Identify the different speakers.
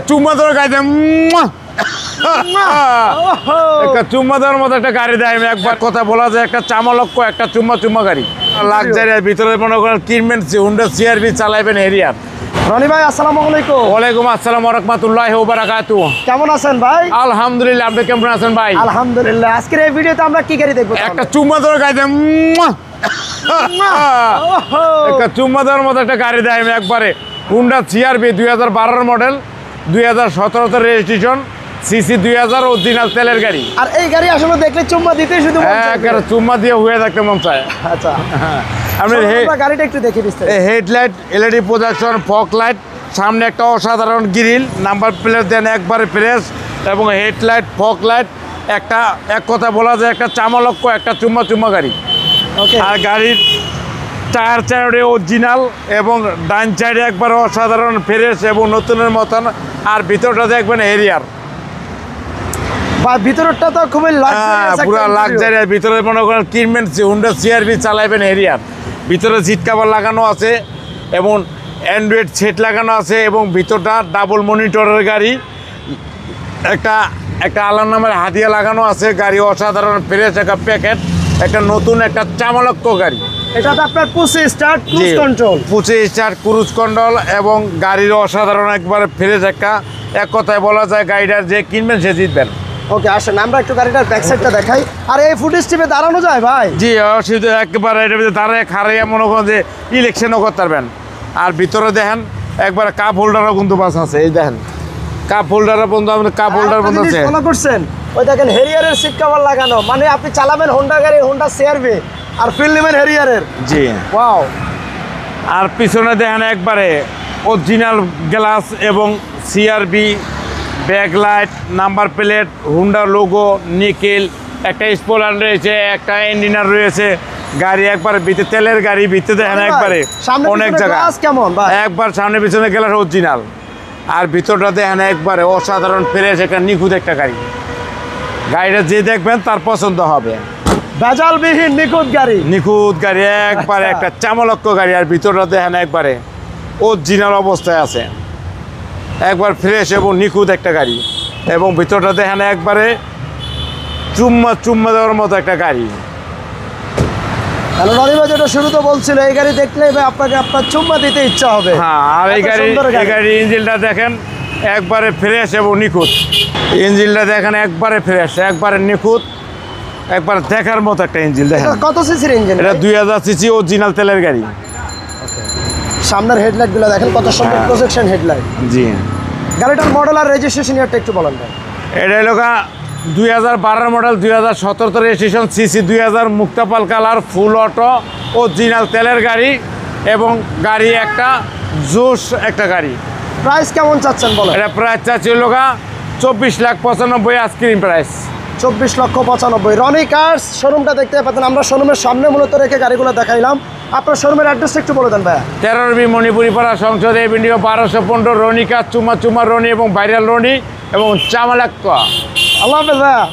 Speaker 1: চুম্মা দেওয়ার গাড়ি একটা চুম্মা দেওয়ার মতো একটা গাড়ি দেয়। আমি একবার কথা বলা যায়, একটা চামালক্ষ একটা চুম্মা গাড়ি লাক্সারি ভিতরে মনে করেন কিনবেন হুন্ডা সিআরভি চালাইবেন এরিয়ার।
Speaker 2: রনি ভাই আসসালামু আলাইকুম।
Speaker 1: ওয়ালাইকুম আসসালাম ওয়া রাহমাতুল্লাহি ওয়া বারাকাতুহু।
Speaker 2: কেমন আছেন ভাই?
Speaker 1: আলহামদুলিল্লাহ, আপনি কেমন আছেন ভাই?
Speaker 2: আলহামদুলিল্লাহ। আজকের এই ভিডিওতে আমরা কি গাড়ি দেখবো?
Speaker 1: একটা চুম্মা দেওয়ার গাড়ি একটা চুম্মা দেওয়ার মতো একটা গাড়ি দেয়। আমি একবারে Honda CR-V 2012 model, 2017 registration, CC 2000 original তেলের গাড়ি।
Speaker 2: আর এই গাড়ি আসলে দেখলে চুম্মা দিতে শুধু মন চায়।
Speaker 1: একটা চুম্মা দিয়ে হয়ে থাকতে মন চায়।
Speaker 2: আচ্ছা,
Speaker 1: আমরা
Speaker 2: গাড়িটা একটু দেখে দিচ্ছি।
Speaker 1: Headlight, LED projection, fog light, সামনে একটা অসাধারণ গ্রিল, নাম্বার প্লেট দেন একবারে ফ্রেশ, এবং হেডলাইট, ফগ লাইট, একটা এক কথা বলা যায় একটা চামালক্ষ একটা চুম্মা গাড়ি। আর গাড়ির টায়ার চারে অরিজিনাল এবং ডান সাইডে একবার অসাধারণ ফ্রেশ এবং নতুনের মতন। আর ভিতরটা দেখবেন হেরিয়ার,
Speaker 2: ভিতরটা তো খুবই
Speaker 1: পুরো লাক্সারি। ভিতরে মনে করেন কিনবেন হুন্ডা সিআরভি চালাইবেন হেরিয়ার। ভিতরে সিট কাভার লাগানো আছে এবং অ্যান্ড্রয়েড সেট লাগানো আছে, এবং ভিতরটা ডাবল মনিটরের গাড়ি। একটা আলার নামের হাতিয়া লাগানো আছে। গাড়ি অসাধারণ ফ্রেশ, একটা প্যাকেট, একটা নতুন একটা চামালক্ষ গাড়ি।
Speaker 2: এটা তো আপনার পুশে স্টার্ট ক্রুজ কন্ট্রোল,
Speaker 1: পুশে স্টার্ট ক্রুজ কন্ট্রোল, এবং গাড়ির অসাধারণ একবারে ফ্রেশ এক কথায় বলা যায় গাড়িটার যে কিনবেন সে জিতবেন।
Speaker 2: ওকে, আসেন আমরা একটু গাড়িটার ব্যাক সাইডটা দেখাই। আর এই ফুট স্ট্রিপে দাঁড়ানো যায় ভাই?
Speaker 1: জি, অসুবিধা একেবারে এটার ভিতরে দাঁড়ায় খারাইয়া মনে করেন যে ইলেকশনও করতে পারবেন। আর ভিতরে দেখেন একবার কাপ হোল্ডারও কিন্তু বাস আছে। এই দেখেন কাপ হোল্ডারও বন্ধু, আমাদের কাপ হোল্ডার বন্ধু আছে।
Speaker 2: ফলো করছেন? ওই দেখেন হেরিয়ারের সিট কভার লাগানো, মানে আপনি চালাবেন হোন্ডা গাড়ি, হোন্ডা সিআরভি, আর ফিল নেবেন হেরিয়ারের।
Speaker 1: জি,
Speaker 2: ওয়াও।
Speaker 1: আর পিছনে দেখেন একবারে অরিজিনাল গ্লাস এবং CRB backlight, number plate, Honda logo, nickel, একটা স্পয়লার রয়েছে, একটা ইঞ্জিনার রয়েছে। গাড়ি একবার ভিতরে তেলের গাড়ি, ভিতরে দেখেন একবারে অনেক জায়গা
Speaker 2: কেমন
Speaker 1: একবার সামনে পিছনে গ্লাস অরিজিনাল। আর ভিতরটা দেখেন একবারে অসাধারণ ফ্রেশ, একটা নিখুঁত একটা গাড়ি। গাড়িটা যে দেখবেন তার পছন্দ হবে।
Speaker 2: ভেজালবিহীন নিখুঁত গাড়ি
Speaker 1: একবারে একটা চামালক্ষ গাড়ি। আর ভিতরটা দেখেন একবারে অরিজিনাল অবস্থায় আছে, একবার ফ্রেশ এবং নিখুঁত একটা গাড়ি। এবং ভিতরটা দেখেন একবারে চুম্মা দেওয়ার মতো একটা গাড়ি।
Speaker 2: রনি ভাই যেটা শুরুতে বলছিল, এই গাড়ি দেখলে আপনাকে আপনার চুম্মা দিতে ইচ্ছা হবে।
Speaker 1: হ্যাঁ, আর এই গাড়ির ইঞ্জিনটা দেখেন একবারে ফ্রেশ এবং নিখুঁত। ইঞ্জিনটা দেখেন একবারে ফ্রেশ, একবারে নিখুঁত, একবার দেখার মতো একটা ইঞ্জিন। দেখেন
Speaker 2: কত সিসির ইঞ্জিন?
Speaker 1: এটা 2000 সিসি অরিজিনাল তেলের গাড়ি।
Speaker 2: সামনের হেডলাইটগুলো দেখেন কত সুন্দর প্রজেকশন হেডলাইট।
Speaker 1: জি,
Speaker 2: গাড়িটার মডেল আর রেজিস্ট্রেশন ইয়ারটা একটু বলেন ভাই।
Speaker 1: এটা হলো 2012 মডেল, 2017 রেজিস্ট্রেশন, সিসি 2000, মুক্তাপাল কালার, ফুল অটো, অরিজিনাল তেলের গাড়ি। এবং গাড়ি একটা জোশ একটা গাড়ি।
Speaker 2: প্রাইস কেমন চাচ্ছেন বলেন?
Speaker 1: এটা প্রাইস চাচ্ছি 24,95,000 আইসক্রিম প্রাইস।
Speaker 2: 24,95,000। রনি কার্স শোরুমটা দেখতে পাচ্ছেন, আমরা শোরুমের সামনে মূলত রেখে গাড়িগুলো দেখাইলাম। আপনার শোরুমের অ্যাড্রেসটা একটু বলে দেন ভাইয়া।
Speaker 1: 13 মণিপুরি পাড়া, সংসদ এভিনিউ, 1215, রনি কার্স, চুম্মা রনি এবং ভাইরাল রনি এবং চামালাক্কা।
Speaker 2: আল্লাহ হাফেজ ভাইয়া।